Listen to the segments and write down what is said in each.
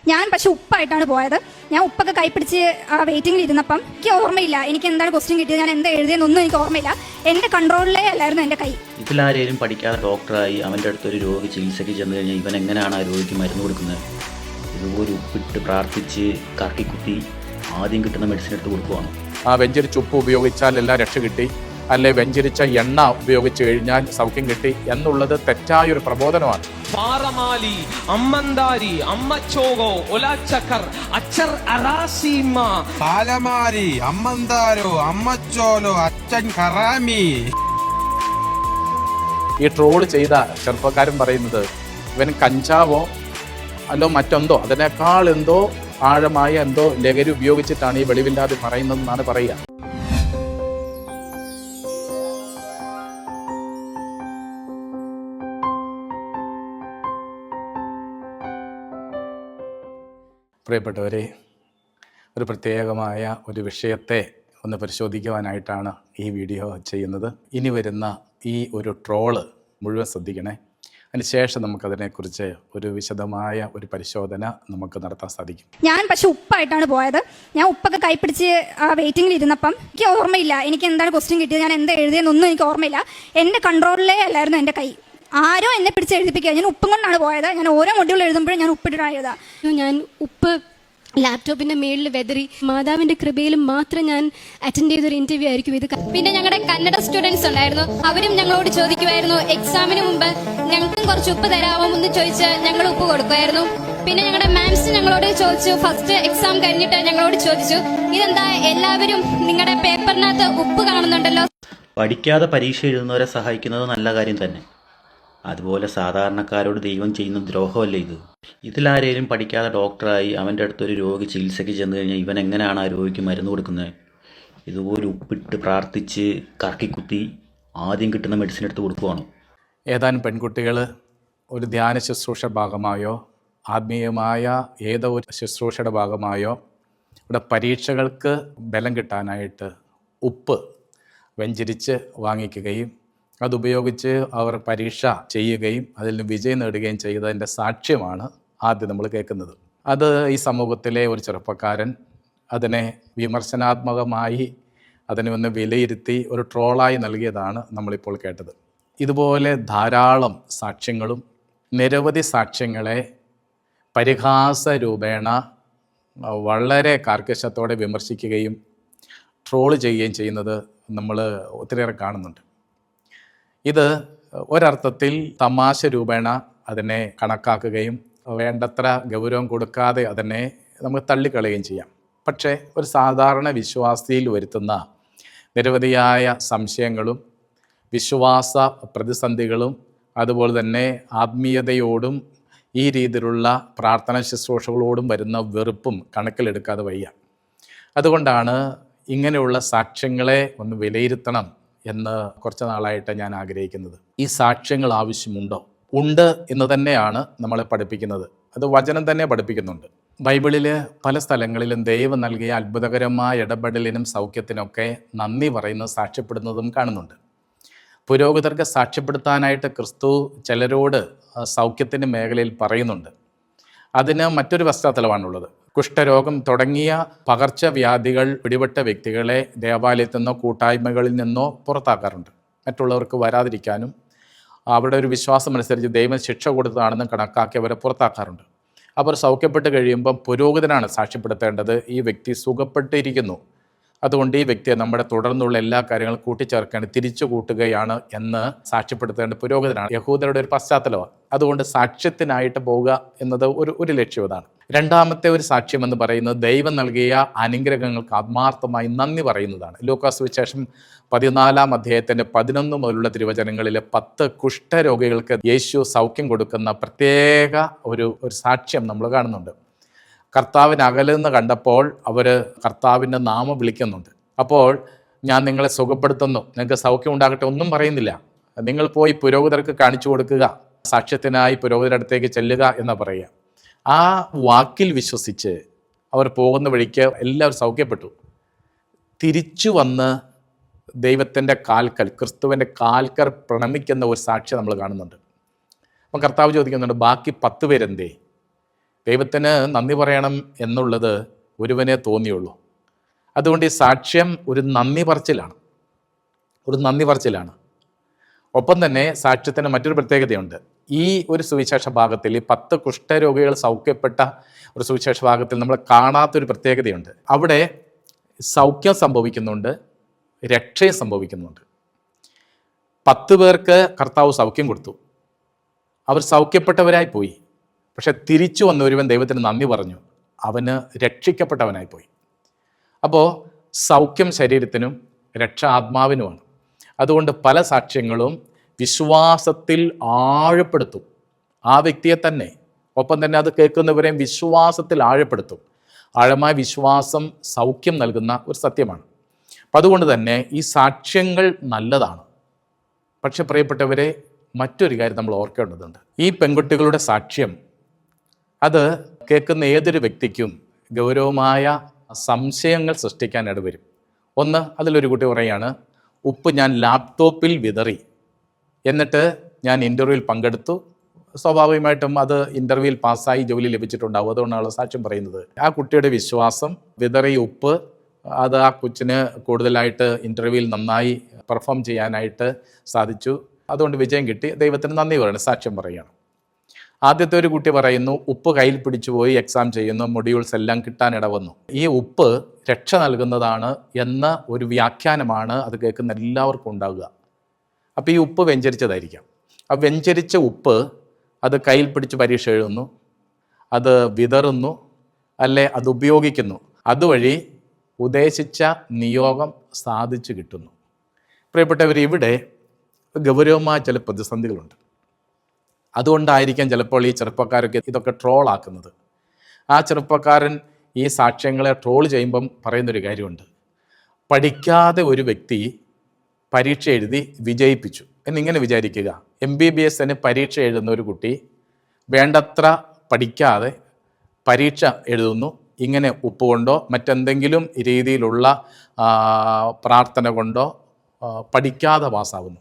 ഞാൻ പക്ഷെ ഉപ്പായിട്ടാണ് പോയത്. ഞാൻ ഉപ്പൊക്കെ കൈപ്പിടിച്ച് വെയിറ്റിംഗിൽ ഇരുന്നപ്പം എനിക്ക് ഓർമ്മയില്ല എനിക്ക് എന്താണ് ക്വസ്റ്റ്യൻ കിട്ടിയത്, ഞാൻ എന്താ എഴുതിയെന്നൊന്നും എനിക്ക് ഓർമ്മയില്ല. എൻ്റെ കൺട്രോളിലേ അല്ലായിരുന്നു എൻ്റെ കൈ. ഇതിലാരേലും പഠിക്കാതെ ഡോക്ടറായി അവൻ്റെ അടുത്തൊരു രോഗി ചികിത്സയ്ക്ക് ചെന്ന് കഴിഞ്ഞാൽ ഇവൻ എങ്ങനെയാണ് ആ രോഗിക്ക് മരുന്ന് കൊടുക്കുന്നത്? ഇതുപോലെ ഉപ്പിട്ട് പ്രാർത്ഥിച്ച് കറക്കിക്കുത്തി ആദ്യം കിട്ടുന്ന മെഡിസിൻ എടുത്ത് കൊടുക്കുവാണ്. ആ വെഞ്ചരിച്ച ഉപ്പ് ഉപയോഗിച്ചാൽ എല്ലാം രക്ഷ കിട്ടി, അല്ലെ വെഞ്ചരിച്ച എണ്ണ ഉപയോഗിച്ച് കഴിഞ്ഞാൽ സൗഖ്യം കിട്ടി എന്നുള്ളത് തെറ്റായൊരു പ്രബോധനമാണ്. പാറമാലി, അമ്മന്താരി, അമ്മച്ചോഗോ, ഒലാച്ചക്കർ, അച്ചർ അറാസീമ, പാലമാരി, അമ്മന്താരോ, അമ്മച്ചോലോ, അച്ഛൻ കറാമി. ഈ ട്രോൾ ചെയ്ത ചെറുപ്പക്കാരൻ പറയുന്നത് ഇവൻ കഞ്ചാവോ അല്ലോ മറ്റെന്തോ അതിനേക്കാൾ എന്തോ ആഴമായ എന്തോ ലഹരി ഉപയോഗിച്ചിട്ടാണ് ഈ വെളിവില്ലാതെ പറയുന്നതെന്നാണ് പറയുക. പ്രിയപ്പെട്ടവരെ, ഒരു പ്രത്യേകമായ ഒരു വിഷയത്തെ ഒന്ന് പരിശോധിക്കുവാനായിട്ടാണ് ഈ വീഡിയോ ചെയ്യുന്നത്. ഇനി വരുന്ന ഈ ഒരു ട്രോള് മുഴുവൻ ശ്രദ്ധിക്കണേ. അതിനുശേഷം നമുക്കതിനെക്കുറിച്ച് ഒരു വിശദമായ ഒരു പരിശോധന നമുക്ക് നടത്താൻ സാധിക്കും. ഞാൻ പക്ഷെ ഉപ്പായിട്ടാണ് പോയത്. ഞാൻ ഉപ്പൊക്കെ കൈപ്പിടിച്ച് വെയിറ്റിംഗിൽ ഇരുന്നപ്പം എനിക്ക് ഓർമ്മയില്ല എനിക്ക് എന്താണ് ക്വസ്റ്റ്യൻ കിട്ടിയത്, ഞാൻ എന്താ എഴുതിയെന്നൊന്നും എനിക്ക് ഓർമ്മയില്ല. എൻ്റെ കൺട്രോളിലേ അല്ലായിരുന്നു എൻ്റെ കൈ. ആരോ എന്നെ പിടിച്ച് എഴുതിപ്പിക്കുക. ഞാൻ ഉപ്പും കൊണ്ടാണ് പോയത്. ഞാൻ ഓരോ മൊഡ്യൂൾ എഴുതുമ്പോഴും ഞാൻ ഉപ്പിട്ടിട്ടാണ് എഴുതുക. ഞാൻ ഉപ്പ് ലാപ്ടോപ്പിന്റെ മേളിൽ വെതറി മാതാവിന്റെ കൃപയിൽ മാത്രം ഞാൻ അറ്റൻഡ് ചെയ്തൊരു ഇന്റർവ്യൂ ആയിരിക്കും ഇത്. പിന്നെ ഞങ്ങളുടെ കന്നഡ സ്റ്റുഡൻസ് ഉണ്ടായിരുന്നു. അവരും ഞങ്ങളോട് ചോദിക്കുമായിരുന്നു എക്സാമിന് മുമ്പ് ഞങ്ങൾക്കും കുറച്ച് ഉപ്പ് തരാമോ എന്ന് ചോദിച്ച് ഞങ്ങൾ ഉപ്പ് കൊടുക്കുമായിരുന്നു. പിന്നെ ഞങ്ങളുടെ മാംസ് ഞങ്ങളോട് ചോദിച്ചു, ഫസ്റ്റ് എക്സാം കഴിഞ്ഞിട്ട് ഞങ്ങളോട് ചോദിച്ചു, ഇതെന്താ എല്ലാവരും നിങ്ങളുടെ പേപ്പറിനകത്ത് ഉപ്പ് കാണുന്നുണ്ടല്ലോ. പഠിക്കാതെ പരീക്ഷ എഴുതുന്നവരെ സഹായിക്കുന്നത് നല്ല കാര്യം തന്നെ. അതുപോലെ സാധാരണക്കാരോട് ദൈവം ചെയ്യുന്ന ദ്രോഹമല്ലേ ഇത്? ഇതിലാരേലും പഠിക്കാതെ ഡോക്ടറായി അവൻ്റെ അടുത്തൊരു രോഗി ചികിത്സയ്ക്ക് ചെന്ന് കഴിഞ്ഞാൽ ഇവൻ എങ്ങനെയാണ് ആ രോഗിക്ക് മരുന്ന് കൊടുക്കുന്നത്? ഇതുപോലെ ഉപ്പിട്ട് പ്രാർത്ഥിച്ച് കറക്കിക്കുത്തി ആദ്യം കിട്ടുന്ന മെഡിസിൻ എടുത്ത് കൊടുക്കുവാണ്. ഏതാനും പെൺകുട്ടികൾ ഒരു ധ്യാന ശുശ്രൂഷ ഭാഗമായോ ആത്മീയമായ ഏതോ ഒരു ശുശ്രൂഷയുടെ ഭാഗമായോ ഇവിടെ പരീക്ഷകൾക്ക് ബലം കിട്ടാനായിട്ട് ഉപ്പ് വെഞ്ചരിച്ച് വാങ്ങിക്കുകയും അതുപയോഗിച്ച് അവർ പരീക്ഷ ചെയ്യുകയും അതിൽ നിന്ന് വിജയം നേടുകയും ചെയ്തതിൻ്റെ സാക്ഷ്യമാണ് ആദ്യം നമ്മൾ കേൾക്കുന്നത്. അത് ഈ സമൂഹത്തിലെ ഒരു ചെറുപ്പക്കാരൻ അതിനെ വിമർശനാത്മകമായി അതിനെ ഒന്ന് വിലയിരുത്തി ഒരു ട്രോളായി നൽകിയതാണ് നമ്മളിപ്പോൾ കേട്ടത്. ഇതുപോലെ ധാരാളം സാക്ഷ്യങ്ങളും നിരവധി സാക്ഷ്യങ്ങളെ പരിഹാസ രൂപേണ വളരെ കാർക്കശത്തോടെ വിമർശിക്കുകയും ട്രോൾ ചെയ്യുകയും ചെയ്യുന്നത് നമ്മൾ ഒത്തിരിയേറെ കാണുന്നുണ്ട്. ഇത് ഒരർത്ഥത്തിൽ തമാശ രൂപേണ അതിനെ കണക്കാക്കുകയും വേണ്ടത്ര ഗൗരവം കൊടുക്കാതെ അതിനെ നമുക്ക് തള്ളിക്കളയുകയും ചെയ്യാം. പക്ഷേ ഒരു സാധാരണ വിശ്വാസിയിൽ വരുത്തുന്ന നിരവധിയായ സംശയങ്ങളും വിശ്വാസ പ്രതിസന്ധികളും അതുപോലെ തന്നെ ആത്മീയതയോടും ഈ രീതിയിലുള്ള പ്രാർത്ഥന ശുശ്രൂഷകളോടും വരുന്ന വെറുപ്പും കണക്കിലെടുക്കാതെ വയ്യ. അതുകൊണ്ടാണ് ഇങ്ങനെയുള്ള സാക്ഷ്യങ്ങളെ ഒന്ന് വിലയിരുത്തണം എന്ന് കുറച്ച് നാളായിട്ട് ഞാൻ ആഗ്രഹിക്കുന്നത്. ഈ സാക്ഷ്യങ്ങൾ ആവശ്യമുണ്ടോ? ഉണ്ട് എന്ന് തന്നെയാണ് നമ്മളെ പഠിപ്പിക്കുന്നത്. അത് വചനം തന്നെ പഠിപ്പിക്കുന്നുണ്ട്. ബൈബിളിൽ പല സ്ഥലങ്ങളിലും ദൈവം നൽകിയ അത്ഭുതകരമായ ഇടപെടലിനും സൗഖ്യത്തിനൊക്കെ നന്ദി പറയുന്നത് സാക്ഷ്യപ്പെടുന്നതും കാണുന്നുണ്ട്. പുരോഹിതർക്ക് സാക്ഷ്യപ്പെടുത്താനായിട്ട് ക്രിസ്തു ചിലരോട് സൗഖ്യത്തിൻ്റെ മേഖലയിൽ പറയുന്നുണ്ട്. അതിന് മറ്റൊരു പശ്ചാത്തലമാണുള്ളത്. കുഷ്ഠരോഗം തുടങ്ങിയ പകർച്ചവ്യാധികൾ പിടിപെട്ട വ്യക്തികളെ ദേവാലയത്തിൽ നിന്നോ കൂട്ടായ്മകളിൽ നിന്നോ പുറത്താക്കാറുണ്ട്. മറ്റുള്ളവർക്ക് വരാതിരിക്കാനും അവരുടെ ഒരു വിശ്വാസമനുസരിച്ച് ദൈവം ശിക്ഷ കൊടുത്തതാണെന്ന് കണക്കാക്കി അവരെ പുറത്താക്കാറുണ്ട്. അവർ സൗഖ്യപ്പെട്ട് കഴിയുമ്പം പുരോഹിതനാണ് സാക്ഷ്യപ്പെടുത്തേണ്ടത്, ഈ വ്യക്തി സുഖപ്പെട്ടിരിക്കുന്നു, അതുകൊണ്ട് ഈ വ്യക്തിയെ നമ്മുടെ തുടർന്നുള്ള എല്ലാ കാര്യങ്ങളും കൂട്ടിച്ചേർക്കാൻ തിരിച്ചു കൂട്ടുകയാണ് എന്ന് സാക്ഷ്യപ്പെടുത്തേണ്ട പുരോഹിതനാണ്. യഹൂദരുടെ ഒരു പശ്ചാത്തലമാണ്. അതുകൊണ്ട് സാക്ഷ്യത്തിനായിട്ട് പോവുക എന്നത് ഒരു ലക്ഷ്യം ഇതാണ്. രണ്ടാമത്തെ ഒരു സാക്ഷ്യം എന്ന് പറയുന്നത് ദൈവം നൽകിയ അനുഗ്രഹങ്ങൾക്ക് ആത്മാർത്ഥമായി നന്ദി പറയുന്നതാണ്. ലൂക്കാസ് സുവിശേഷം 14-ാം അധ്യായത്തിൻ്റെ 11 മുതലുള്ള തിരുവചനങ്ങളിലെ 10 കുഷ്ഠരോഗികൾക്ക് യേശു സൗഖ്യം കൊടുക്കുന്ന പ്രത്യേക ഒരു സാക്ഷ്യം നമ്മൾ കാണുന്നുണ്ട്. കർത്താവിന് അകലെന്ന് കണ്ടപ്പോൾ അവർ കർത്താവിൻ്റെ നാമം വിളിക്കുന്നുണ്ട്. അപ്പോൾ ഞാൻ നിങ്ങളെ സുഖപ്പെടുത്തുന്നു, നിങ്ങൾക്ക് സൗഖ്യം ഉണ്ടാകട്ടെ ഒന്നും പറയുന്നില്ല. നിങ്ങൾ പോയി പുരോഹിതർക്ക് കാണിച്ചു കൊടുക്കുക, സാക്ഷ്യത്തിനായി പുരോഹിതരുടെ അടുത്തേക്ക് ചെല്ലുക എന്ന് പറയുക. ആ വാക്കിൽ വിശ്വസിച്ച് അവർ പോകുന്ന വഴിക്ക് എല്ലാവരും സൗഖ്യപ്പെട്ടു. തിരിച്ചു വന്ന് ദൈവത്തിൻ്റെ കാൽക്കൽ, ക്രിസ്തുവിൻ്റെ കാൽക്കൽ പ്രണമിക്കുന്ന ഒരു സാക്ഷ്യം നമ്മൾ കാണുന്നുണ്ട്. അപ്പം കർത്താവ് ചോദിക്കുന്നുണ്ട്, ബാക്കി 10 പേരെന്തേ? ദൈവത്തിന് നന്ദി പറയണം എന്നുള്ളത് ഒരുവനെ തോന്നിയുള്ളൂ. അതുകൊണ്ട് ഈ സാക്ഷ്യം ഒരു നന്ദി പറച്ചിലാണ്. ഒപ്പം തന്നെ സാക്ഷ്യത്തിന് മറ്റൊരു പ്രത്യേകതയുണ്ട്. ഈ ഒരു സുവിശേഷ ഭാഗത്തിൽ ഈ 10 കുഷ്ഠരോഗികൾ സൗഖ്യപ്പെട്ട ഒരു സുവിശേഷ ഭാഗത്തിൽ നമ്മൾ കാണാത്തൊരു പ്രത്യേകതയുണ്ട്. അവിടെ സൗഖ്യം സംഭവിക്കുന്നുണ്ട്, രക്ഷയും സംഭവിക്കുന്നുണ്ട്. 10 പേർക്ക് കർത്താവ് സൗഖ്യം കൊടുത്തു, അവർ സൗഖ്യപ്പെട്ടവരായി പോയി. പക്ഷെ തിരിച്ചു വന്ന ഒരുവൻ ദൈവത്തിന് നന്ദി പറഞ്ഞു, അവന് രക്ഷിക്കപ്പെട്ടവനായി പോയി. അപ്പോൾ സൗഖ്യം ശരീരത്തിനും രക്ഷ ആത്മാവിനുമാണ്. അതുകൊണ്ട് പല സാക്ഷ്യങ്ങളും വിശ്വാസത്തിൽ ആഴപ്പെടുത്തും ആ വ്യക്തിയെ തന്നെ, ഒപ്പം തന്നെ അത് കേൾക്കുന്നവരെയും വിശ്വാസത്തിൽ ആഴപ്പെടുത്തും. ആഴമായ വിശ്വാസം സൗഖ്യം നൽകുന്ന ഒരു സത്യമാണ്. അപ്പം അതുകൊണ്ട് തന്നെ ഈ സാക്ഷ്യങ്ങൾ നല്ലതാണ്. പക്ഷെ പ്രിയപ്പെട്ടവരെ, മറ്റൊരു കാര്യം നമ്മൾ ഓർക്കേണ്ടതുണ്ട്. ഈ പെൺകുട്ടികളുടെ സാക്ഷ്യം അത് കേൾക്കുന്ന ഏതൊരു വ്യക്തിക്കും ഗൗരവമായ സംശയങ്ങൾ സൃഷ്ടിക്കാൻ ഇടവരും. ഒന്ന്, അതിലൊരു കുട്ടി പറയുകയാണ്, ഉപ്പ് ഞാൻ ലാപ്ടോപ്പിൽ വിതറി, എന്നിട്ട് ഞാൻ ഇൻ്റർവ്യൂവിൽ പങ്കെടുത്തു, സ്വാഭാവികമായിട്ടും അത് ഇൻ്റർവ്യൂവിൽ പാസ്സായി ജോലി ലഭിച്ചിട്ടുണ്ടാവും, അതുകൊണ്ടാണ് സാക്ഷ്യം പറയുന്നത്. ആ കുട്ടിയുടെ വിശ്വാസം, വിതറിയ ഉപ്പ്, അത് ആ കൊച്ചിന് കൂടുതലായിട്ട് ഇൻ്റർവ്യൂവിൽ നന്നായി പെർഫോം ചെയ്യാനായിട്ട് സാധിച്ചു, അതുകൊണ്ട് വിജയം കിട്ടി, ദൈവത്തിന് നന്ദി പറയണം, സാക്ഷ്യം പറയുകയാണ്. ആദ്യത്തെ ഒരു കുട്ടി പറയുന്നു, ഉപ്പ് കയ്യിൽ പിടിച്ചു പോയി എക്സാം ചെയ്യുന്നു, മൊഡ്യൂൾസ് എല്ലാം കിട്ടാനിട വന്നു. ഈ ഉപ്പ് രക്ഷ നൽകുന്നതാണ് എന്ന ഒരു വ്യാഖ്യാനമാണ് അത് കേൾക്കുന്ന എല്ലാവർക്കും ഉണ്ടാവുക. അപ്പോൾ ഈ ഉപ്പ് വ്യഞ്ചരിച്ചതായിരിക്കാം. ആ വ്യഞ്ചരിച്ച ഉപ്പ് അത് കയ്യിൽ പിടിച്ച് പരീക്ഷ എഴുതുന്നു, അത് വിതറുന്നു, അല്ലെ അത് ഉപയോഗിക്കുന്നു. അതുവഴി ഉദ്ദേശിച്ച നിയോഗം സാധിച്ചു കിട്ടുന്നു. പ്രിയപ്പെട്ടവർ, ഇവിടെ ഗൗരവമായ ചില പ്രതിസന്ധികളുണ്ട്. അതുകൊണ്ടായിരിക്കാം ചിലപ്പോൾ ഈ ചെറുപ്പക്കാരൊക്കെ ഇതൊക്കെ ട്രോളാക്കുന്നത്. ആ ചെറുപ്പക്കാരൻ ഈ സാക്ഷ്യങ്ങളെ ട്രോൾ ചെയ്യുമ്പം പറയുന്നൊരു കാര്യമുണ്ട്. പഠിക്കാതെ ഒരു വ്യക്തി പരീക്ഷ എഴുതി വിജയിപ്പിച്ചു എന്നിങ്ങനെ വിചാരിക്കുക. MBBSന് പരീക്ഷ എഴുതുന്ന ഒരു കുട്ടി വേണ്ടത്ര പഠിക്കാതെ പരീക്ഷ എഴുതുന്നു. ഇങ്ങനെ ഉപ്പ് കൊണ്ടോ മറ്റെന്തെങ്കിലും രീതിയിലുള്ള പ്രാർത്ഥന കൊണ്ടോ പഠിക്കാതെ പാസ്സാകുന്നു.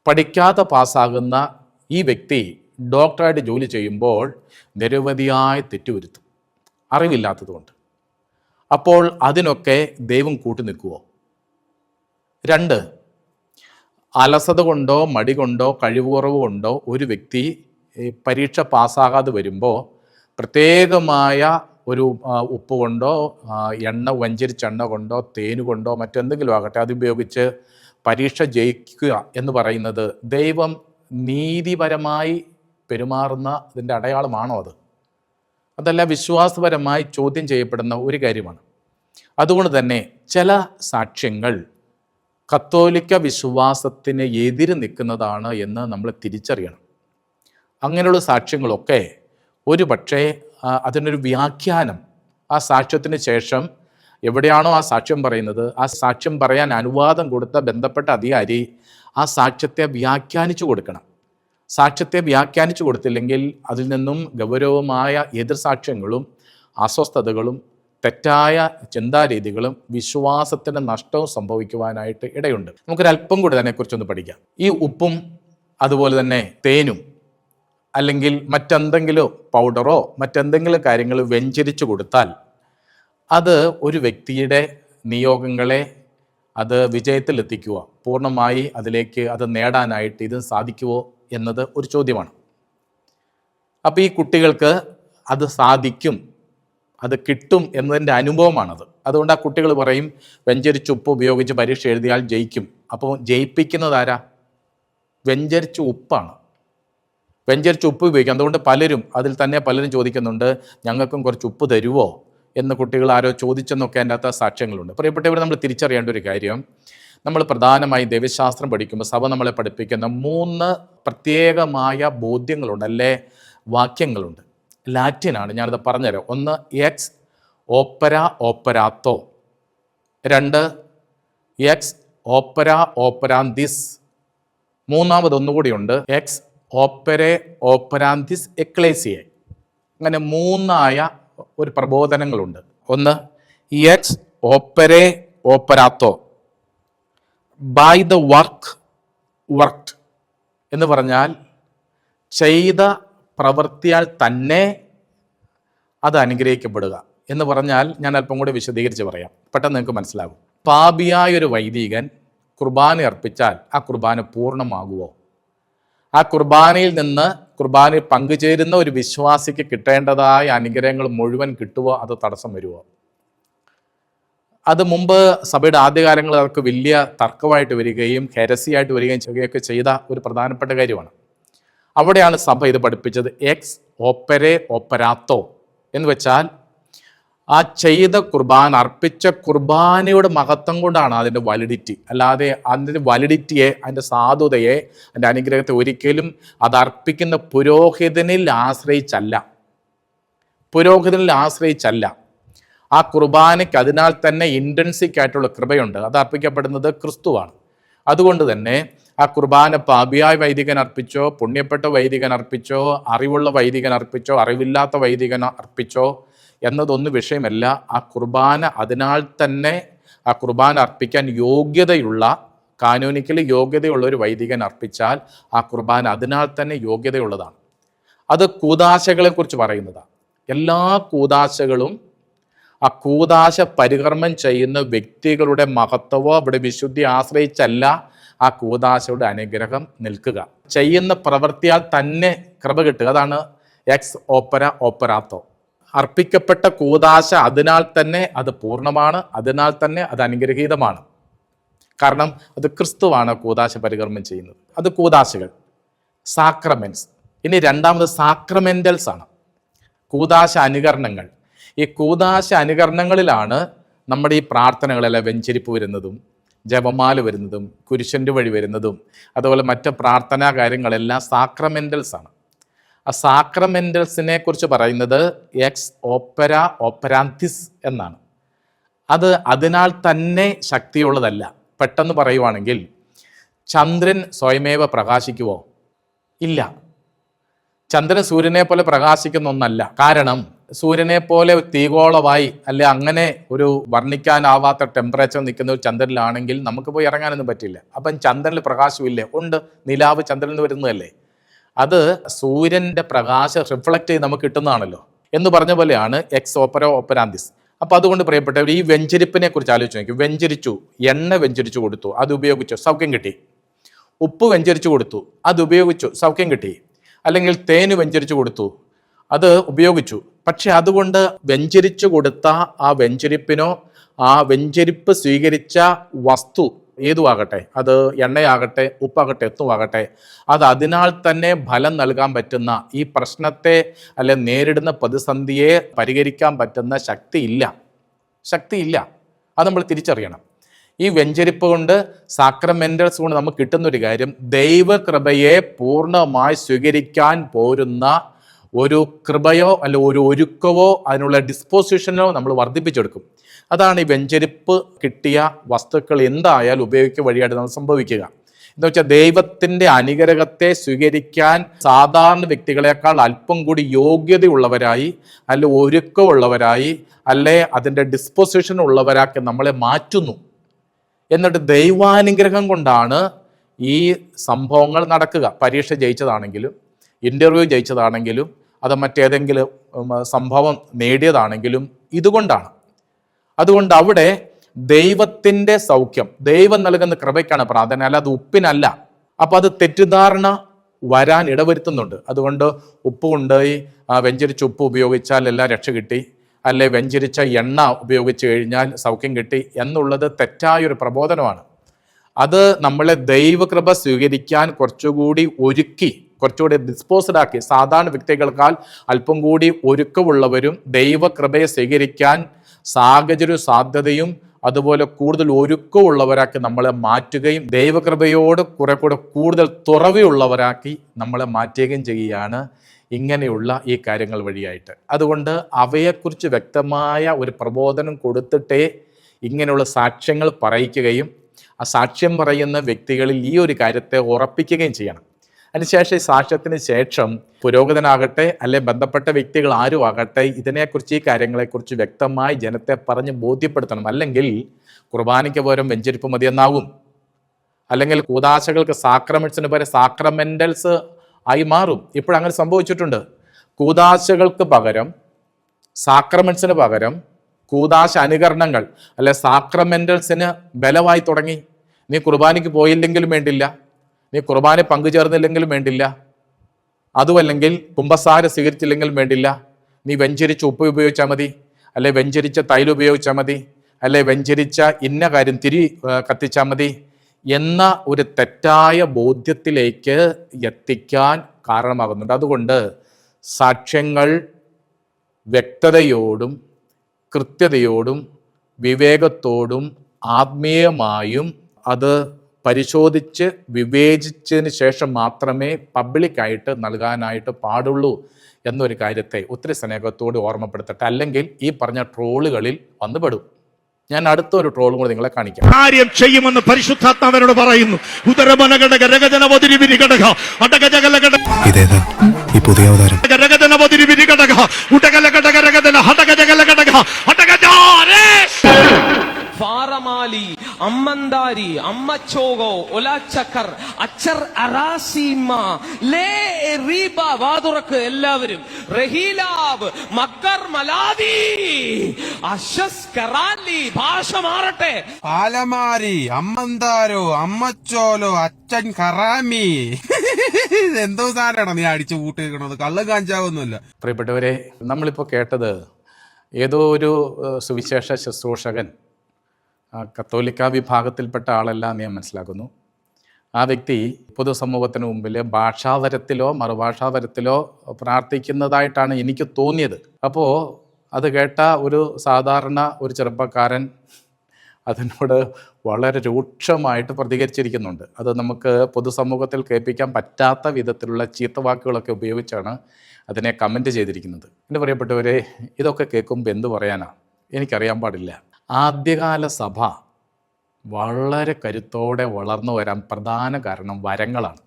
പഠിക്കാതെ പാസ്സാകുന്ന ഈ വ്യക്തി ഡോക്ടറായിട്ട് ജോലി ചെയ്യുമ്പോൾ നിരവധിയായ തെറ്റുവരുത്തും, അറിവില്ലാത്തതുകൊണ്ട്. അപ്പോൾ അതിനൊക്കെ ദൈവം കൂട്ടി നിൽക്കുമോ? 2, അലസത കൊണ്ടോ മടി കൊണ്ടോ കഴിവുകുറവ് കൊണ്ടോ ഒരു വ്യക്തി പരീക്ഷ പാസ്സാകാതെ വരുമ്പോൾ പ്രത്യേകമായ ഒരു ഉപ്പ് കൊണ്ടോ വ്യഞ്ചരിച്ച എണ്ണ കൊണ്ടോ തേന് കൊണ്ടോ മറ്റെന്തെങ്കിലും ആകട്ടെ അതുപയോഗിച്ച് പരീക്ഷ ജയിക്കുക എന്ന് പറയുന്നത് ദൈവം നീതിപരമായി പെരുമാറുന്നതിൻ്റെ അടയാളമാണോ? അതല്ല വിശ്വാസപരമായി ചോദ്യം ചെയ്യപ്പെടുന്ന ഒരു കാര്യമാണ്. അതുകൊണ്ട് തന്നെ ചില സാക്ഷ്യങ്ങൾ കത്തോലിക്ക വിശ്വാസത്തിന് എതിര് നിൽക്കുന്നതാണ് എന്ന് നമ്മൾ തിരിച്ചറിയണം. അങ്ങനെയുള്ള സാക്ഷ്യങ്ങളൊക്കെ ഒരു പക്ഷേ അതിനൊരു വ്യാഖ്യാനം, ആ സാക്ഷ്യത്തിന് ശേഷം എവിടെയാണോ ആ സാക്ഷ്യം പറയുന്നത്, ആ സാക്ഷ്യം പറയാൻ അനുവാദം കൊടുത്ത ബന്ധപ്പെട്ട അധികാരി ആ സാക്ഷ്യത്തെ വ്യാഖ്യാനിച്ചു കൊടുക്കണം. സാക്ഷ്യത്തെ വ്യാഖ്യാനിച്ചു കൊടുത്തില്ലെങ്കിൽ അതിൽ നിന്നും ഗൗരവമായ എതിർസാക്ഷ്യങ്ങളും അസ്വസ്ഥതകളും തെറ്റായ ചിന്താരീതികളും വിശ്വാസത്തിൻ്റെ നഷ്ടവും സംഭവിക്കുവാനായിട്ട് ഇടയുണ്ട്. നമുക്കൊരല്പം കൂടി അതിനെക്കുറിച്ചൊന്ന് പഠിക്കാം. ഈ ഉപ്പും അതുപോലെ തന്നെ തേനും അല്ലെങ്കിൽ മറ്റെന്തെങ്കിലും പൗഡറോ മറ്റെന്തെങ്കിലും കാര്യങ്ങൾ വ്യഞ്ചരിച്ചു കൊടുത്താൽ അത് ഒരു വ്യക്തിയുടെ നിയോഗങ്ങളെ അത് വിജയത്തിലെത്തിക്കുവോ, പൂർണ്ണമായി അതിലേക്ക് അത് നേടാനായിട്ട് ഇത് സാധിക്കുമോ എന്നത് ഒരു ചോദ്യമാണ്. അപ്പോൾ ഈ കുട്ടികൾക്ക് അത് സാധിക്കും, അത് കിട്ടും എന്നതിൻ്റെ അനുഭവമാണത്. അതുകൊണ്ട് ആ കുട്ടികൾ പറയും വെഞ്ചരിച്ച് ഉപ്പ് ഉപയോഗിച്ച് പരീക്ഷ എഴുതിയാൽ ജയിക്കും. അപ്പോൾ ജയിപ്പിക്കുന്നത് ആരാ? വെഞ്ചരിച്ച ഉപ്പാണ്. വെഞ്ചരിച്ച് ഉപ്പ് ഉപയോഗിക്കും. അതുകൊണ്ട് പലരും ചോദിക്കുന്നുണ്ട്, ഞങ്ങൾക്കും കുറച്ച് ഉപ്പ് തരുമോ എന്ന് കുട്ടികൾ ആരോ ചോദിച്ചെന്നൊക്കെ അതിൻ്റെ അകത്ത് സാക്ഷ്യങ്ങളുണ്ട്. പ്രിയപ്പെട്ടവർ, നമ്മൾ തിരിച്ചറിയേണ്ട ഒരു കാര്യം, നമ്മൾ പ്രധാനമായി ദൈവശാസ്ത്രം പഠിക്കുമ്പോൾ സഭ നമ്മളെ പഠിപ്പിക്കുന്ന 3 പ്രത്യേകമായ ബോധ്യങ്ങളുണ്ട്, അല്ലേ വാക്യങ്ങളുണ്ട്. ലാറ്റിനാണ്, ഞാനത് പറഞ്ഞുതരാം. 1 എക്സ് ഓപ്പര ഓപ്പരാത്തോ, 2 എക്സ് ഓപ്പര ഓപ്പരാന്തിസ്, 3ഒന്നുകൂടിയുണ്ട് എക്സ് ഓപ്പരെ ഓപ്പരാന്തിസ് എക്ലേസിയെ. അങ്ങനെ 3 ഒരു പ്രബോധനങ്ങളുണ്ട്. 1 എക്സ് ഓപ്പരെ ഓപ്പരാത്തോ, ബൈ ദ വർക്ക്ഡ് എന്ന് പറഞ്ഞാൽ ചെയ്ത പ്രവൃത്തിയാൽ തന്നെ അത് അനുഗ്രഹിക്കപ്പെടുക എന്ന് പറഞ്ഞാൽ ഞാൻ അല്പം കൂടി വിശദീകരിച്ച് പറയാം, പെട്ടെന്ന് നിങ്ങൾക്ക് മനസ്സിലാകും. പാപിയായൊരു വൈദികൻ കുർബാന അർപ്പിച്ചാൽ ആ കുർബാന പൂർണ്ണമാകുമോ? ആ കുർബാനയിൽ നിന്ന് കുർബാനയിൽ പങ്കുചേരുന്ന ഒരു വിശ്വാസിക്ക് കിട്ടേണ്ടതായ അനുഗ്രഹങ്ങൾ മുഴുവൻ കിട്ടുമോ? അത് തടസ്സം വരുമോ? അത് മുമ്പ് സഭയുടെ ആദ്യകാലങ്ങളിൽ അവർക്ക് വലിയ തർക്കമായിട്ട് വരികയും ഹെരസിയായിട്ട് വരികയും ചെയ്യുകയൊക്കെ ചെയ്ത ഒരു പ്രധാനപ്പെട്ട കാര്യമാണ്. അവിടെയാണ് സഭ ഇത് പഠിപ്പിച്ചത്. എക്സ് ഓപ്പരെ ഓപ്പരാത്തോ എന്ന് വെച്ചാൽ ആ ചെയ്ത കുർബാന, അർപ്പിച്ച കുർബാനയുടെ മഹത്വം കൊണ്ടാണ് അതിൻ്റെ വാലിഡിറ്റി. അല്ലാതെ അതിൻ്റെ വാലിഡിറ്റിയെ, അതിൻ്റെ സാധുതയെ, അതിൻ്റെ അനുഗ്രഹത്തെ ഒരിക്കലും അത് അർപ്പിക്കുന്ന പുരോഹിതനിൽ ആശ്രയിച്ചല്ല. ആ കുർബാനയ്ക്ക് അതിനാൽ തന്നെ ഇൻറ്റൻസിക് ആയിട്ടുള്ള കൃപയുണ്ട്. അത് അർപ്പിക്കപ്പെടുന്നത് ക്രിസ്തുവാണ്. അതുകൊണ്ട് തന്നെ ആ കുർബാന പാപിയായ വൈദികൻ അർപ്പിച്ചോ, പുണ്യപ്പെട്ട വൈദികൻ അർപ്പിച്ചോ, അറിവുള്ള വൈദികൻ അർപ്പിച്ചോ, അറിവില്ലാത്ത വൈദികൻ അർപ്പിച്ചോ എന്നതൊന്നും വിഷയമല്ല. ആ കുർബാന അതിനാൽ തന്നെ, ആ കുർബാന അർപ്പിക്കാൻ യോഗ്യതയുള്ള, കാനോനിക്കലി യോഗ്യതയുള്ള ഒരു വൈദികൻ അർപ്പിച്ചാൽ ആ കുർബാന അതിനാൽ തന്നെ യോഗ്യതയുള്ളതാണ്. അത് കൂദാശകളെ കുറിച്ച് പറയുന്നതാണ്. എല്ലാ കൂദാശകളും ആ കൂദാശ പരികർമ്മം ചെയ്യുന്ന വ്യക്തികളുടെ മഹത്വമോ അവിടെ വിശുദ്ധി ആശ്രയിച്ചല്ല ആ കൂദാശയുടെ അനുഗ്രഹം നിൽക്കുക. ചെയ്യുന്ന പ്രവൃത്തിയാൽ തന്നെ കൃപ കിട്ടുക. അതാണ് എക്സ് ഓപ്പര ഓപ്പരാത്തോ. അർപ്പിക്കപ്പെട്ട കൂദാശ അതിനാൽ തന്നെ അത് പൂർണ്ണമാണ്, അതിനാൽ തന്നെ അത് അനുഗ്രഹീതമാണ്. കാരണം അത് ക്രിസ്തുവാണ് കൂദാശ പരികർമ്മം ചെയ്യുന്നത്. അത് കൂദാശകൾ, സാക്രമെന്റ്സ്. ഇനി രണ്ടാമത് സാക്രമെന്റൽസ് ആണ്, കൂദാശ അനുകരണങ്ങൾ. ഈ കൂദാശ അനുകരണങ്ങളിലാണ് നമ്മുടെ ഈ പ്രാർത്ഥനകളെല്ലാം വെഞ്ചരിപ്പ് വരുന്നതും, ജപമാല വരുന്നതും, കുരിശൻ്റെ വഴി വരുന്നതും, അതുപോലെ മറ്റ് പ്രാർത്ഥനാ കാര്യങ്ങളെല്ലാം സാക്രമെന്റൽസ് ആണ്. ആ സാക്രമെന്റൽസിനെ കുറിച്ച് പറയുന്നത് എക്സ് ഓപ്പര ഓപ്പരാന്തിസ് എന്നാണ്. അത് അതിനാൽ തന്നെ ശക്തിയുള്ളതല്ല. പെട്ടെന്ന് പറയുവാണെങ്കിൽ ചന്ദ്രൻ സ്വയമേവ പ്രകാശിക്കുമോ? ഇല്ല. ചന്ദ്രൻ സൂര്യനെ പോലെ പ്രകാശിക്കുന്ന ഒന്നല്ല. കാരണം സൂര്യനെ പോലെ തീഗോളമായി അല്ലെ അങ്ങനെ ഒരു വർണ്ണിക്കാനാവാത്ത ടെമ്പറേച്ചർ നിൽക്കുന്ന ഒരു ചന്ദ്രനിലാണെങ്കിൽ നമുക്ക് പോയി ഇറങ്ങാനൊന്നും പറ്റില്ല. അപ്പം ചന്ദ്രനിൽ പ്രകാശമില്ലേ? ഉണ്ട്. നിലാവ് ചന്ദ്രനിൽ വരുന്നതല്ലേ? അത് സൂര്യൻ്റെ പ്രകാശം റിഫ്ലക്റ്റ് ചെയ്ത് നമുക്ക് കിട്ടുന്നതാണല്ലോ എന്ന് പറഞ്ഞ പോലെയാണ് എക്സ് ഓപ്പര ഓപ്പരാന്തിസ്. അപ്പം അതുകൊണ്ട് പ്രിയപ്പെട്ടവർ, ഈ വെഞ്ചരിപ്പിനെ കുറിച്ച് ആലോചിച്ച് നോക്കി. വെഞ്ചരിച്ചു, എണ്ണ വെഞ്ചരിച്ചു കൊടുത്തു, അത് ഉപയോഗിച്ചു, സൗഖ്യം കിട്ടി. ഉപ്പ് വെഞ്ചരിച്ചു കൊടുത്തു, അത് ഉപയോഗിച്ചു, സൗഖ്യം കിട്ടി. അല്ലെങ്കിൽ തേന് വെഞ്ചരിച്ചു കൊടുത്തു, അത് ഉപയോഗിച്ചു. പക്ഷെ അതുകൊണ്ട് വെഞ്ചരിച്ചു കൊടുത്ത ആ വെഞ്ചരിപ്പിനോ ആ വെഞ്ചരിപ്പ് സ്വീകരിച്ച വസ്തു ഏതുമാകട്ടെ, അത് എണ്ണയാകട്ടെ, ഉപ്പാകട്ടെ, എത്തുമാകട്ടെ, അത് അതിനാൽ തന്നെ ഫലം നൽകാൻ പറ്റുന്ന, ഈ പ്രശ്നത്തെ അല്ലെ നേരിടുന്ന പ്രതിസന്ധിയെ പരിഹരിക്കാൻ പറ്റുന്ന ശക്തിയില്ല. അത് നമ്മൾ തിരിച്ചറിയണം. ഈ വെഞ്ചരിപ്പ് കൊണ്ട്, സാക്രമെന്റൽസ് കൊണ്ട് നമുക്ക് കിട്ടുന്നൊരു കാര്യം, ദൈവകൃപയെ പൂർണ്ണമായി സ്വീകരിക്കാൻ പോരുന്ന ഒരു കൃപയോ അല്ല ഒരു ഒരുക്കവോ അതിനുള്ള ഡിസ്പോസിഷനോ നമ്മൾ വർദ്ധിപ്പിച്ചെടുക്കും. അതാണ് ഈ വെഞ്ചരിപ്പ് കിട്ടിയ വസ്തുക്കൾ എന്തായാലും ഉപയോഗിക്കുക വഴിയായിട്ട് നമ്മൾ സംഭവിക്കുക. എന്ന് വെച്ചാൽ ദൈവത്തിൻ്റെ അനുഗ്രഹത്തെ സ്വീകരിക്കാൻ സാധാരണ വ്യക്തികളെക്കാൾ അല്പം കൂടി യോഗ്യതയുള്ളവരായി, അല്ല ഒരുക്കമുള്ളവരായി, അല്ലെ അതിൻ്റെ ഡിസ്പോസിഷൻ ഉള്ളവരാക്കി നമ്മളെ മാറ്റുന്നു. എന്നിട്ട് ദൈവാനുഗ്രഹം കൊണ്ടാണ് ഈ സംഭവങ്ങൾ നടക്കുക. പരീക്ഷ ജയിച്ചതാണെങ്കിലും, ഇൻ്റർവ്യൂ ജയിച്ചതാണെങ്കിലും, അത് മറ്റേതെങ്കിലും സംഭവം നേടിയതാണെങ്കിലും ഇതുകൊണ്ടാണ്. അതുകൊണ്ട് അവിടെ ദൈവത്തിൻ്റെ സൗഖ്യം, ദൈവം നൽകുന്ന കൃപയ്ക്കാണ് പ്രാധാന്യം, അല്ലാതെ ഉപ്പിനല്ല. അപ്പം അത് തെറ്റിദ്ധാരണ വരാൻ ഇടവരുത്തുന്നുണ്ട്. അതുകൊണ്ട് ഉപ്പ് കൊണ്ടുപോയി വെഞ്ചരിച്ച ഉപ്പ് ഉപയോഗിച്ചാൽ എല്ലാം രക്ഷ കിട്ടി, അല്ലെ വെഞ്ചരിച്ച എണ്ണ ഉപയോഗിച്ച് കഴിഞ്ഞാൽ സൗഖ്യം കിട്ടി എന്നുള്ളത് തെറ്റായൊരു പ്രബോധനമാണ്. അത് നമ്മളെ ദൈവകൃപ സ്വീകരിക്കാൻ കുറച്ചുകൂടി ഒരുക്കി, കുറച്ചുകൂടി ഡിസ്പോസ്ഡ് ആക്കി, സാധാരണ വ്യക്തികൾക്കാൾ അല്പം കൂടി ഒരുക്കമുള്ളവരും ദൈവകൃപയെ സ്വീകരിക്കാൻ സാഹചര്യവും സാധ്യതയും അതുപോലെ കൂടുതൽ ഒരുക്കമുള്ളവരാക്കി നമ്മളെ മാറ്റുകയും ദൈവകൃപയോട് കുറെ കൂടെ കൂടുതൽ തുറവിയുള്ളവരാക്കി നമ്മളെ മാറ്റുകയും ചെയ്യുകയാണ് ഇങ്ങനെയുള്ള ഈ കാര്യങ്ങൾ വഴിയായിട്ട്. അതുകൊണ്ട് അവയെക്കുറിച്ച് വ്യക്തമായ ഒരു പ്രബോധനം കൊടുത്തിട്ടേ ഇങ്ങനെയുള്ള സാക്ഷ്യങ്ങൾ പറയിക്കുകയും ആ സാക്ഷ്യം പറയുന്ന വ്യക്തികളിൽ ഈ ഒരു കാര്യത്തെ ഉറപ്പിക്കുകയും ചെയ്യണം. അതിനുശേഷം ഈ സാക്ഷ്യത്തിന് ശേഷം പുരോഹിതനാകട്ടെ അല്ലെ ബന്ധപ്പെട്ട വ്യക്തികൾ ആരും ആകട്ടെ ഇതിനെക്കുറിച്ച്, ഈ കാര്യങ്ങളെക്കുറിച്ച് വ്യക്തമായി ജനത്തെ പറഞ്ഞ് ബോധ്യപ്പെടുത്തണം. അല്ലെങ്കിൽ കുർബാനയ്ക്ക് പകരം വെഞ്ചരിപ്പ് മതിയെന്നാവും, അല്ലെങ്കിൽ കൂദാശകൾക്ക് സാക്രമെന്റ്സിന് പകരം സാക്രമെന്റൽസ് ആയി മാറും. ഇപ്പോഴങ്ങനെ സംഭവിച്ചിട്ടുണ്ട്. കൂദാശകൾക്ക് പകരം സാക്രമെന്റ്സിന് പകരം കൂദാശ അനുകരണങ്ങൾ അല്ലെ സാക്രമെന്റൽസിന് ബലമായി തുടങ്ങി. നീ കുർബാനയ്ക്ക് പോയില്ലെങ്കിലും വേണ്ടില്ല, നീ കുർബാന പങ്കുചേർന്നില്ലെങ്കിലും വേണ്ടില്ല, അതുമല്ലെങ്കിൽ കുമ്പസാര സ്വീകരിച്ചില്ലെങ്കിലും വേണ്ടില്ല, നീ വെഞ്ചരിച്ച ഉപ്പ് ഉപയോഗിച്ചാൽ മതി, അല്ലെ വെഞ്ചരിച്ച തൈലം ഉപയോഗിച്ചാൽ മതി, അല്ലെ വെഞ്ചരിച്ച ഇന്ന കാര്യം തിരി കത്തിച്ചാൽ മതി എന്ന ഒരു തെറ്റായ ബോധ്യത്തിലേക്ക് എത്തിക്കാൻ കാരണമാകുന്നുണ്ട്. അതുകൊണ്ട് സാക്ഷ്യങ്ങൾ വ്യക്തതയോടും കൃത്യതയോടും വിവേകത്തോടും ആത്മീയമായും അത് പരിശോധിച്ച് വിവേചിച്ചതിന് ശേഷം മാത്രമേ പബ്ലിക്കായിട്ട് നൽകാനായിട്ട് പാടുള്ളൂ എന്നൊരു കാര്യത്തെ ഒത്തിരി സ്നേഹത്തോട് ഓർമ്മപ്പെടുത്തട്ടെ. അല്ലെങ്കിൽ ഈ പറഞ്ഞ ട്രോളുകളിൽ വന്നുപെടും. ഞാൻ അടുത്തൊരു ട്രോളും കൂടെ നിങ്ങളെ കാണിക്കാം. കാര്യം ചെയ്യുമെന്ന് പരിശുദ്ധാത്മാവനോട് പറയുന്നു. ഇതേതാ ഈ പുതിയ അവതാരം? ഫാറമാലി, അമ്മന്താരി, അമ്മച്ചോഗോ, ഒലാച്ചക്കർ, അച്ചർ അറാസീമ, ലേ റീബ, വാതുറക്ക് എല്ലാവരും, റഹീലാബ്, മക്കർ മലാദി, അഷസ് കറാലി, ഭാഷ മാറട്ടെ. പാലമാരി, അമ്മന്താരോ, അമ്മച്ചോലോ, അച്ഛൻ ഖറാമി. എന്തോ സാധനമാണ് നീ അടിച്ചു കൂട്ടിയിരിക്കണത്, കള്ളും കാഞ്ചാവൊന്നുമില്ല. പ്രിയപ്പെട്ടവരെ, നമ്മളിപ്പോൾ കേട്ടത് ഏതോ ഒരു സുവിശേഷ ശുശ്രൂഷകൻ കത്തോലിക്ക വിഭാഗത്തിൽപ്പെട്ട ആളല്ല എന്ന് ഞാൻ മനസ്സിലാക്കുന്നു. ആ വ്യക്തി പൊതുസമൂഹത്തിന് മുമ്പിൽ ഭാഷാവരത്തിലോ മറുഭാഷാവരത്തിലോ പ്രാർത്ഥിക്കുന്നതായിട്ടാണ് എനിക്ക് തോന്നിയത്. അപ്പോൾ അത് കേട്ട ഒരു സാധാരണ ഒരു ചെറുപ്പക്കാരൻ അതിനോട് വളരെ രൂക്ഷമായിട്ട് പ്രതികരിച്ചിരിക്കുന്നുണ്ട്. അത് നമുക്ക് പൊതുസമൂഹത്തിൽ കേൾപ്പിക്കാൻ പറ്റാത്ത വിധത്തിലുള്ള ചീത്തവാക്കുകളൊക്കെ ഉപയോഗിച്ചാണ് അതിനെ കമൻറ്റ് ചെയ്തിരിക്കുന്നത്. എൻ്റെ പ്രിയപ്പെട്ടവരെ, ഇതൊക്കെ കേൾക്കുമ്പോൾ എന്ത് പറയാനാണ് എനിക്കറിയാൻ പാടില്ല. ആദ്യകാല സഭ വളരെ കരുത്തോടെ വളർന്നു വരാൻ പ്രധാന കാരണം വരങ്ങളാണ്.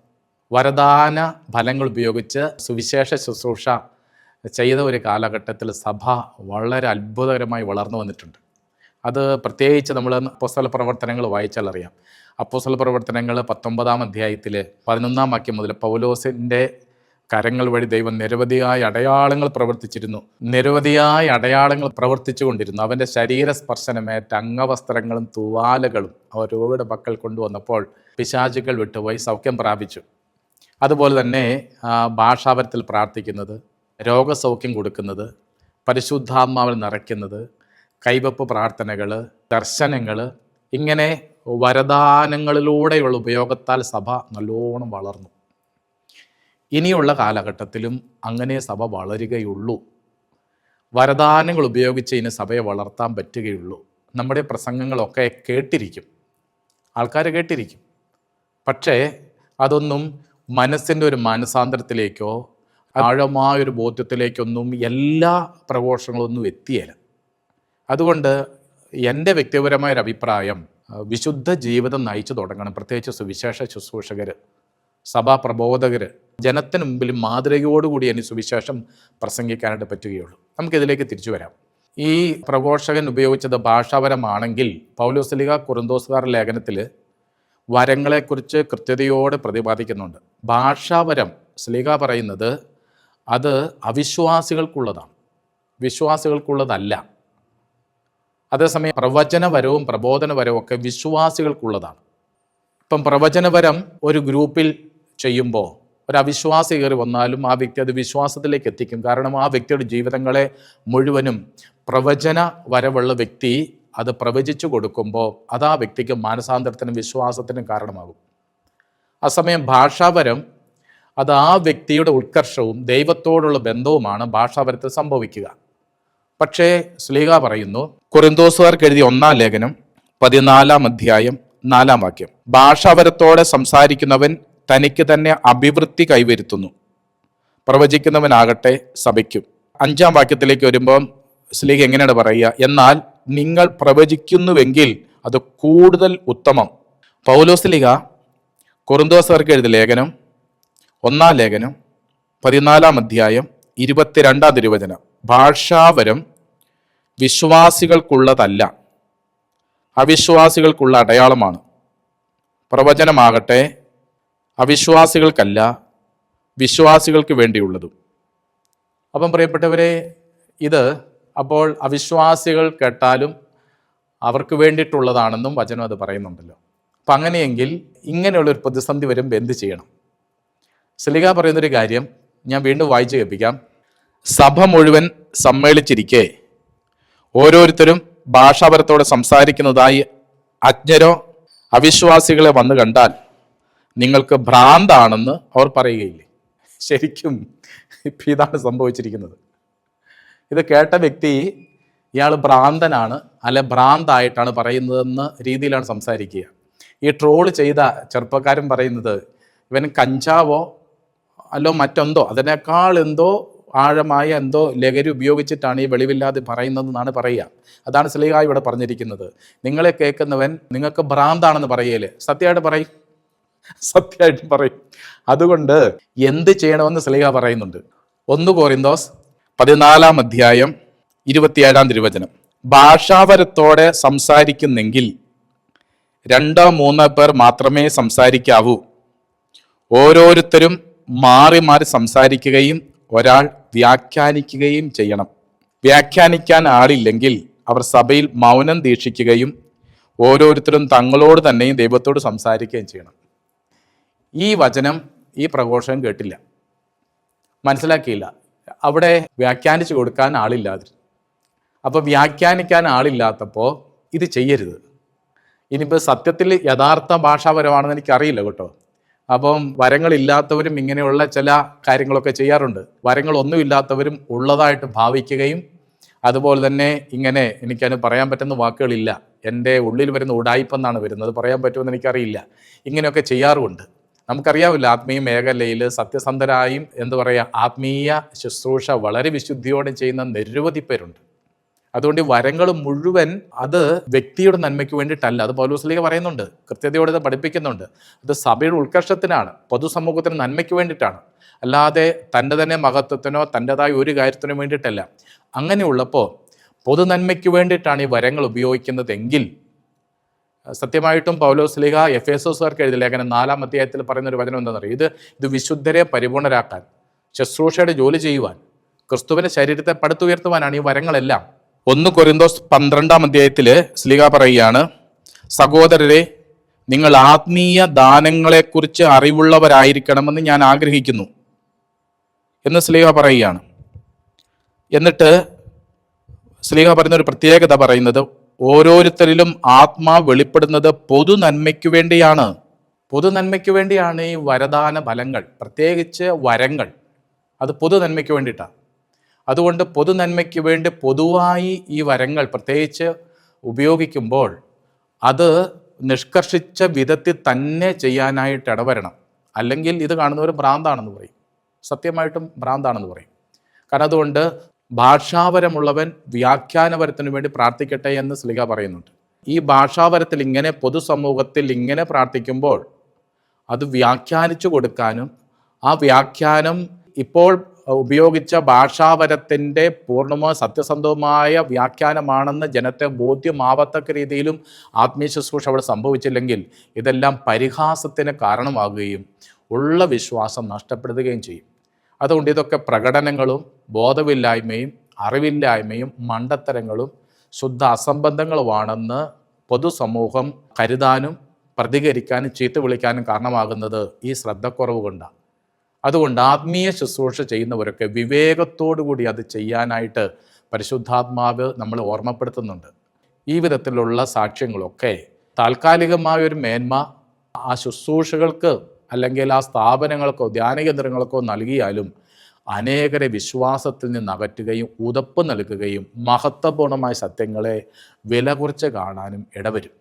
വരദാന ഫലങ്ങൾ ഉപയോഗിച്ച് സുവിശേഷ ശുശ്രൂഷ ചെയ്ത ഒരു കാലഘട്ടത്തിൽ സഭ വളരെ അത്ഭുതകരമായി വളർന്നു വന്നിട്ടുണ്ട്. അത് പ്രത്യേകിച്ച് നമ്മൾ അപ്പോസ്തല പ്രവർത്തനങ്ങൾ വായിച്ചാൽ അറിയാം. അപ്പോസ്തല പ്രവർത്തനങ്ങൾ 19-ാം അധ്യായത്തിൽ 11-ാം വാക്യം മുതൽ പൗലോസിൻ്റെ കരങ്ങൾ വഴി ദൈവം നിരവധിയായ അടയാളങ്ങൾ പ്രവർത്തിച്ചിരുന്നു, നിരവധിയായ അടയാളങ്ങൾ പ്രവർത്തിച്ചു കൊണ്ടിരുന്നു. അവൻ്റെ ശരീരസ്പർശനമേറ്റ അംഗവസ്ത്രങ്ങളും തൂവാലകളും അവർ രോഗിയുടെ പക്കൽ കൊണ്ടുവന്നപ്പോൾ പിശാചുകൾ വിട്ടുപോയി സൗഖ്യം പ്രാപിച്ചു. അതുപോലെ തന്നെ ഭാഷാവരത്തിൽ പ്രാർത്ഥിക്കുന്നത്, രോഗസൗഖ്യം കൊടുക്കുന്നത്, പരിശുദ്ധാത്മാവിൽ നിറയ്ക്കുന്നത്, കൈവപ്പ് പ്രാർത്ഥനകൾ, ദർശനങ്ങൾ, ഇങ്ങനെ വരദാനങ്ങളിലൂടെയുള്ള ഉപയോഗത്താൽ സഭ നല്ലോണം വളർന്നു. ഇനിയുള്ള കാലഘട്ടത്തിലും അങ്ങനെ സഭ വളരുകയുള്ളൂ. വരദാനങ്ങൾ ഉപയോഗിച്ച് ഇനി സഭയെ വളർത്താൻ പറ്റുകയുള്ളൂ. നമ്മുടെ പ്രസംഗങ്ങളൊക്കെ കേട്ടിരിക്കും, ആൾക്കാർ കേട്ടിരിക്കും. പക്ഷേ അതൊന്നും മനസ്സിൻ്റെ ഒരു മാനസാന്തരത്തിലേക്കോ ആഴമായൊരു ബോധ്യത്തിലേക്കൊന്നും എല്ലാ പ്രഘോഷങ്ങളൊന്നും എത്തിയേല. അതുകൊണ്ട് എൻ്റെ വ്യക്തിപരമായൊരു അഭിപ്രായം, വിശുദ്ധ ജീവിതം നയിച്ചു തുടങ്ങണം. പ്രത്യേകിച്ച് സുവിശേഷ ശുശ്രൂഷകർ, സഭാ പ്രബോധകർ ജനത്തിന് മുമ്പിൽ മാതൃകയോടുകൂടി ഇനി സുവിശേഷം പ്രസംഗിക്കാനായിട്ട് പറ്റുകയുള്ളൂ. നമുക്കിതിലേക്ക് തിരിച്ചു വരാം. ഈ പ്രഘോഷകൻ ഉപയോഗിച്ചത് ഭാഷാപരമാണെങ്കിൽ പൗലോസ്ലീഹ കൊറിന്തോസുകാർ ലേഖനത്തിൽ വരങ്ങളെക്കുറിച്ച് കൃത്യതയോടെ പ്രതിപാദിക്കുന്നുണ്ട്. ഭാഷാപരം സ്ലീഹ പറയുന്നത് അത് അവിശ്വാസികൾക്കുള്ളതാണ്, വിശ്വാസികൾക്കുള്ളതല്ല. അതേസമയം പ്രവചനപരവും പ്രബോധനപരവും ഒക്കെ വിശ്വാസികൾക്കുള്ളതാണ്. ഇപ്പം പ്രവചനപരം ഒരു ഗ്രൂപ്പിൽ ചെയ്യുമ്പോൾ ഒരു അവിശ്വാസി കയറി വന്നാലും ആ വ്യക്തി അത് വിശ്വാസത്തിലേക്ക് എത്തിക്കും. കാരണം ആ വ്യക്തിയുടെ ജീവിതങ്ങളെ മുഴുവനും പ്രവചന വരവുള്ള വ്യക്തി അത് പ്രവചിച്ചു കൊടുക്കുമ്പോൾ അത് ആ വ്യക്തിക്ക് മാനസാന്തരത്തിനും വിശ്വാസത്തിനും കാരണമാകും. അസമയം ഭാഷാപരം അത് ആ വ്യക്തിയുടെ ഉത്കർഷവും ദൈവത്തോടുള്ള ബന്ധവുമാണ് ഭാഷാപരത്തിൽ സംഭവിക്കുക. പക്ഷേ സ്ലീഹ പറയുന്നു, കൊറിന്തോസുകാർക്ക് എഴുതിയ 1-ാം ലേഖനം 14-ാം അധ്യായം 4-ാം വാക്യം, ഭാഷാപരത്തോടെ സംസാരിക്കുന്നവൻ തനിക്ക് തന്നെ അഭിവൃദ്ധി കൈവരുത്തുന്നു, പ്രവചിക്കുന്നവനാകട്ടെ സഭയ്ക്കും. 5-ാം വാക്യത്തിലേക്ക് വരുമ്പം സ്ലീഹ എങ്ങനെയാണ് പറയുക? എന്നാൽ നിങ്ങൾ പ്രവചിക്കുന്നുവെങ്കിൽ അത് കൂടുതൽ ഉത്തമം. പൗലോസ് സ്ലീഹ കൊറിന്തോസുകാർക്ക് എഴുതിയ ലേഖനം 1-ാം ലേഖനം 14-ാം അധ്യായം 22-ാം തിരുവചനം, ഭാഷാപരം വിശ്വാസികൾക്കുള്ളതല്ല, അവിശ്വാസികൾക്കുള്ള അടയാളമാണ്. പ്രവചനമാകട്ടെ അവിശ്വാസികൾക്കല്ല, വിശ്വാസികൾക്ക് വേണ്ടിയുള്ളതും. അപ്പം പ്രിയപ്പെട്ടവരെ, ഇത് അപ്പോൾ അവിശ്വാസികൾ കേട്ടാലും അവർക്ക് വേണ്ടിയിട്ടുള്ളതാണെന്നും വചനം അത് പറയുന്നുണ്ടല്ലോ. അപ്പം അങ്ങനെയെങ്കിൽ ഇങ്ങനെയുള്ളൊരു പ്രതിസന്ധി വരുമ്പോൾ എന്ത് ചെയ്യണം? ശ്ലീഹ പറയുന്നൊരു കാര്യം ഞാൻ വീണ്ടും വായിച്ചു കേൾപ്പിക്കാം. സഭ മുഴുവൻ സമ്മേളിച്ചിരിക്കെ ഓരോരുത്തരും ഭാഷാപരത്തോടെ സംസാരിക്കുന്നതായി അജ്ഞരോ അവിശ്വാസികളെ വന്നു കണ്ടാൽ നിങ്ങൾക്ക് ഭ്രാന്താണെന്ന് അവർ പറയുകയില്ലേ? ശരിക്കും ഇപ്പം ഇതാണ് സംഭവിച്ചിരിക്കുന്നത്. ഇത് കേട്ട വ്യക്തി ഇയാൾ ഭ്രാന്തനാണ്, അല്ലെ ഭ്രാന്തായിട്ടാണ് പറയുന്നതെന്ന രീതിയിലാണ് സംസാരിക്കുക. ഈ ട്രോൾ ചെയ്ത ചെറുപ്പക്കാരൻ പറയുന്നത് ഇവൻ കഞ്ചാവോ അല്ലോ മറ്റെന്തോ അതിനേക്കാൾ എന്തോ ആഴമായ എന്തോ ലഹരി ഉപയോഗിച്ചിട്ടാണ് ഈ വെളിവില്ലാതെ പറയുന്നതെന്നാണ് പറയുക. അതാണ് ശ്ലീഹ ഇവിടെ പറഞ്ഞിരിക്കുന്നത്. നിങ്ങളെ കേൾക്കുന്നവൻ നിങ്ങൾക്ക് ഭ്രാന്താണെന്ന് പറയല്ലേ? സത്യമായിട്ട് പറയും, സത്യമായിട്ട് പറയും. അതുകൊണ്ട് എന്ത് ചെയ്യണമെന്ന് ശ്ലീഹ പറയുന്നുണ്ട്. 1 കൊരിന്തോസ് 14 തിരുവചനം. ഭാഷാപരത്തോടെ സംസാരിക്കുന്നെങ്കിൽ 2-3 പേർ മാത്രമേ സംസാരിക്കാവൂ. ഓരോരുത്തരും മാറി മാറി സംസാരിക്കുകയും ഒരാൾ വ്യാഖ്യാനിക്കുകയും ചെയ്യണം. വ്യാഖ്യാനിക്കാൻ ആളില്ലെങ്കിൽ അവർ സഭയിൽ മൗനം ദീക്ഷിക്കുകയും ഓരോരുത്തരും തങ്ങളോട് തന്നെയും ദൈവത്തോട് സംസാരിക്കുകയും ചെയ്യണം. ഈ വചനം ഈ പ്രഘോഷകൻ കേട്ടില്ല, മനസ്സിലാക്കിയില്ല. അവിടെ വ്യാഖ്യാനിച്ചു കൊടുക്കാൻ ആളില്ലാതെ. അപ്പോൾ വ്യാഖ്യാനിക്കാൻ ആളില്ലാത്തപ്പോൾ ഇത് ചെയ്യരുത്. ഇനിയിപ്പോൾ സത്യത്തിൽ യഥാർത്ഥ ഭാഷാപരമാണെന്ന് എനിക്കറിയില്ല കേട്ടോ. അപ്പം വരങ്ങളില്ലാത്തവരും ഇങ്ങനെയുള്ള ചില കാര്യങ്ങളൊക്കെ ചെയ്യാറുണ്ട്. വരങ്ങളൊന്നുമില്ലാത്തവരും ഉള്ളതായിട്ട് ഭാവിക്കുകയും അതുപോലെ തന്നെ ഇങ്ങനെ എനിക്കതിന് പറയാൻ പറ്റുന്ന വാക്കുകളില്ല, എൻ്റെ ഉള്ളിൽ വരുന്ന ഉടായിപ്പെന്നാണ് വരുന്നത്, പറയാൻ പറ്റുമെന്ന് എനിക്കറിയില്ല, ഇങ്ങനെയൊക്കെ ചെയ്യാറുമുണ്ട്. നമുക്കറിയാവില്ല, ആത്മീയ മേഖലയിൽ സത്യസന്ധരായും ആത്മീയ ശുശ്രൂഷ വളരെ വിശുദ്ധിയോടെ ചെയ്യുന്ന നിരവധി പേരുണ്ട്. അതുകൊണ്ട് ഈ വരങ്ങൾ മുഴുവൻ അത് വ്യക്തിയുടെ നന്മയ്ക്ക് വേണ്ടിയിട്ടല്ല. അത് പൗലോസ് ശ്ലീഹ പറയുന്നുണ്ട്, കൃത്യതയോടെ ഇത് പഠിപ്പിക്കുന്നുണ്ട്. അത് സഭയുടെ ഉത്കർഷത്തിനാണ്, പൊതുസമൂഹത്തിന് നന്മയ്ക്ക് വേണ്ടിയിട്ടാണ്, അല്ലാതെ തൻ്റെ തന്നെ മഹത്വത്തിനോ തൻ്റെതായ ഒരു കാര്യത്തിനോ വേണ്ടിയിട്ടല്ല. അങ്ങനെയുള്ളപ്പോൾ പൊതു നന്മയ്ക്ക് വേണ്ടിയിട്ടാണ് ഈ വരങ്ങൾ ഉപയോഗിക്കുന്നതെങ്കിൽ സത്യമായിട്ടും പൗലോസ് ശ്ലീഹ എഫേസോസുകാർക്ക് എഴുതിയ ലേഖനം 4-ാം അധ്യായത്തിൽ പറയുന്നൊരു വചനം എന്താണെന്നറിയാം? ഇത് വിശുദ്ധരെ പരിപൂർണരാക്കാൻ, ശുശ്രൂഷയുടെ ജോലി ചെയ്യുവാൻ, ക്രിസ്തുവിൻ്റെ ശരീരത്തെ പടുത്തുയർത്തുവാനാണ് ഈ വരങ്ങളെല്ലാം. 1 കൊരിന്തോസ് 12-ാം അധ്യായത്തിൽ ശ്ലീഹ പറയുകയാണ്, സഹോദരരെ, നിങ്ങൾ ആത്മീയ ദാനങ്ങളെക്കുറിച്ച് അറിവുള്ളവരായിരിക്കണമെന്ന് ഞാൻ ആഗ്രഹിക്കുന്നു എന്ന് ശ്ലീഹ പറയുകയാണ്. എന്നിട്ട് ശ്ലീഹ പറയുന്നൊരു പ്രത്യേകത പറയുന്നത്, ഓരോരുത്തരിലും ആത്മാവ് വെളിപ്പെടുന്നത് പൊതു നന്മയ്ക്ക് വേണ്ടിയാണ്. പൊതു നന്മയ്ക്ക് വേണ്ടിയാണ് ഈ വരദാന ഫലങ്ങൾ, പ്രത്യേകിച്ച് വരങ്ങൾ, അത് പൊതു നന്മയ്ക്ക് വേണ്ടിയിട്ടാണ്. അതുകൊണ്ട് പൊതു നന്മയ്ക്ക് വേണ്ടി പൊതുവായി ഈ വരങ്ങൾ പ്രത്യേകിച്ച് ഉപയോഗിക്കുമ്പോൾ അത് നിഷ്കർഷിച്ച വിധത്തിൽ തന്നെ ചെയ്യാനായിട്ട് ഇടവരണം. അല്ലെങ്കിൽ ഇത് കാണുന്നവർ ഭ്രാന്താണെന്ന് പറയും, സത്യമായിട്ടും ഭ്രാന്താണെന്ന് പറയും. കാരണം അതുകൊണ്ട് ഭാഷാപരമുള്ളവൻ വ്യാഖ്യാനപരത്തിനു വേണ്ടി പ്രാർത്ഥിക്കട്ടെ എന്ന് ശ്ലീഹ പറയുന്നുണ്ട്. ഈ ഭാഷാപരത്തിൽ ഇങ്ങനെ പൊതുസമൂഹത്തിൽ ഇങ്ങനെ പ്രാർത്ഥിക്കുമ്പോൾ അത് വ്യാഖ്യാനിച്ചു കൊടുക്കാനും ആ വ്യാഖ്യാനം ഇപ്പോൾ ഉപയോഗിച്ച ഭാഷാപരത്തിൻ്റെ പൂർണ്ണമായ സത്യസന്ധവുമായ വ്യാഖ്യാനമാണെന്ന് ജനത്തെ ബോധ്യമാവത്തക്ക രീതിയിലും ആത്മീയ ശുശ്രൂഷ അവിടെ സംഭവിച്ചില്ലെങ്കിൽ ഇതെല്ലാം പരിഹാസത്തിന് കാരണമാകുകയും ഉള്ള വിശ്വാസം നഷ്ടപ്പെടുത്തുകയും ചെയ്യും. അതുകൊണ്ട് ഇതൊക്കെ പ്രകടനങ്ങളും ബോധമില്ലായ്മയും അറിവില്ലായ്മയും മണ്ടത്തരങ്ങളും ശുദ്ധ അസംബന്ധങ്ങളുമാണെന്ന് പൊതുസമൂഹം കരുതാനും പ്രതികരിക്കാനും ചീത്ത വിളിക്കാനും കാരണമാകുന്നത് ഈ ശ്രദ്ധക്കുറവ് കൊണ്ടാണ്. അതുകൊണ്ട് ആത്മീയ ശുശ്രൂഷ ചെയ്യുന്നവരൊക്കെ വിവേകത്തോടുകൂടി അത് ചെയ്യാനായിട്ട് പരിശുദ്ധാത്മാവ് നമ്മൾ ഓർമ്മപ്പെടുത്തുന്നുണ്ട്. ഈ വിധത്തിലുള്ള സാക്ഷ്യങ്ങളൊക്കെ താൽക്കാലികമായൊരു മേന്മ ആ ശുശ്രൂഷകൾക്ക് അല്ലെങ്കിൽ ആ സ്ഥാപനങ്ങൾക്കോ ധ്യാന കേന്ദ്രങ്ങൾക്കോ നൽകിയാലും അനേകരെ വിശ്വാസത്തിൽ നിന്ന് അകറ്റുകയും ഉതപ്പ് നൽകുകയും മഹത്വപൂർണമായ സത്യങ്ങളെ വില കുറച്ച് കാണാനും ഇടവരും.